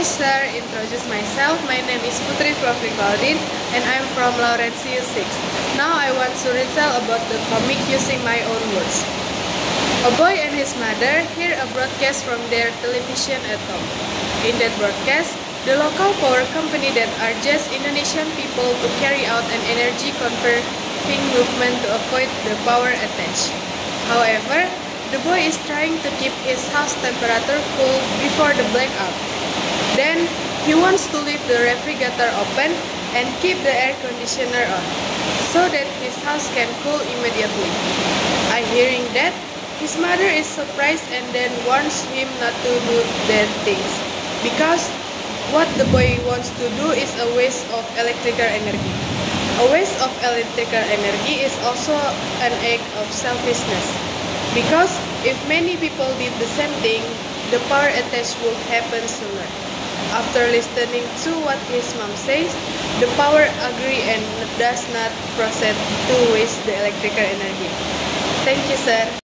Hi sir, introduce myself. My name is Putri Flovri Claudine and I'm from Laurentius 6. Now I want to retell about the comic using my own words. A boy and his mother hear a broadcast from their television at home. In that broadcast, the local power company that urges Indonesian people to carry out an energy conserving movement to avoid the power outage. However, the boy is trying to keep his house temperature cool before the blackout. Then, he wants to leave the refrigerator open and keep the air conditioner on, so that his house can cool immediately. On hearing that, his mother is surprised and then warns him not to do that things, because what the boy wants to do is a waste of electrical energy. A waste of electrical energy is also an act of selfishness, because if many people did the same thing, the power outage would happen sooner. After listening to what his mom says, the power agree and does not proceed to waste the electrical energy. Thank you, sir.